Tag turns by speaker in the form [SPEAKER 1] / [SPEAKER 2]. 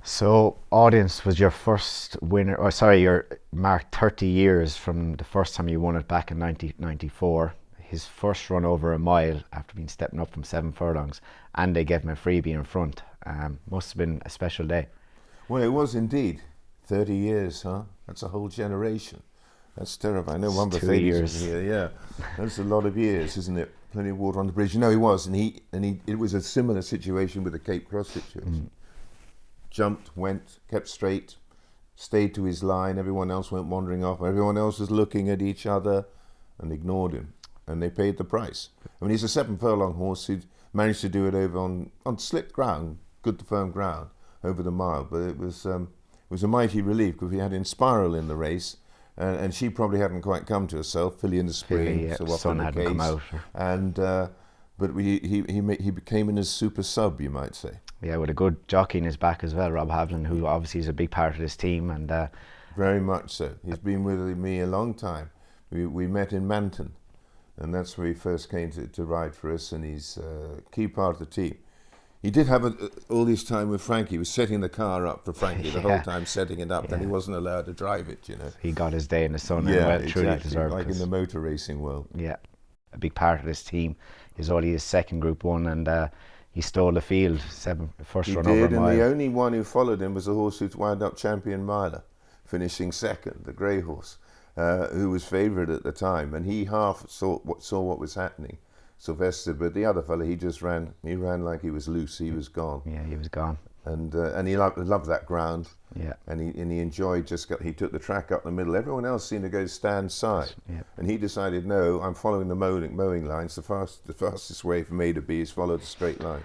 [SPEAKER 1] So, Audience was your first winner, or sorry, your marked 30 years from the first time you won it back in 1994. His first run over a mile after being stepping up from 7 furlongs, and they gave him a freebie in front. Must have been a special day.
[SPEAKER 2] Well, it was indeed. 30 years, huh? That's a whole generation. That's terrible. I know
[SPEAKER 1] It's
[SPEAKER 2] one
[SPEAKER 1] 2 years.
[SPEAKER 2] was here, yeah. That's a lot of years, isn't it? Plenty of water on the bridge. No, he was, and it was a similar situation with the Cape Cross situation. Jumped, went, kept straight, stayed to his line. Everyone else went wandering off. Everyone else was looking at each other and ignored him. And they paid the price. I mean, he's a 7 furlong horse who managed to do it over on slick ground, good firm ground, over the mile. But it was a mighty relief because we had Inspiral in the race, and she probably hadn't quite come to herself. Filly in the spring,
[SPEAKER 1] Filly, yeah,
[SPEAKER 2] so often
[SPEAKER 1] sun
[SPEAKER 2] the
[SPEAKER 1] hadn't
[SPEAKER 2] case.
[SPEAKER 1] come out.
[SPEAKER 2] And but he became in his super sub, you might say.
[SPEAKER 1] Yeah, with a good jockey in his back as well, Rob Havlin, who obviously is a big part of this team. And
[SPEAKER 2] very much so. He's been with me a long time. We met in Manton, and that's where he first came to ride for us, and he's a key part of the team. He did have all this time with Frankie. He was setting the car up for Frankie the whole time, setting it up, and he wasn't allowed to drive it, you know.
[SPEAKER 1] He got his day in the sun,
[SPEAKER 2] yeah,
[SPEAKER 1] and truly
[SPEAKER 2] exactly,
[SPEAKER 1] deserved.
[SPEAKER 2] like in the motor racing world.
[SPEAKER 1] Yeah, a big part of this team. Is only his second Group 1, and he stole the field, first
[SPEAKER 2] He
[SPEAKER 1] run
[SPEAKER 2] did,
[SPEAKER 1] over a mile.
[SPEAKER 2] and the only one who followed him was the horse who wound up champion miler, finishing second, the grey horse, who was favourite at the time, and he half saw what was happening, Sylvester, but the other fella, he just ran. He ran like he was loose. He was gone.
[SPEAKER 1] Yeah, he was gone.
[SPEAKER 2] And he loved that ground.
[SPEAKER 1] Yeah.
[SPEAKER 2] And he enjoyed he took the track up the middle. Everyone else seemed to go stand side.
[SPEAKER 1] Yeah.
[SPEAKER 2] And he decided, no, I'm following the mowing lines. The fastest way for me to be is follow the straight line.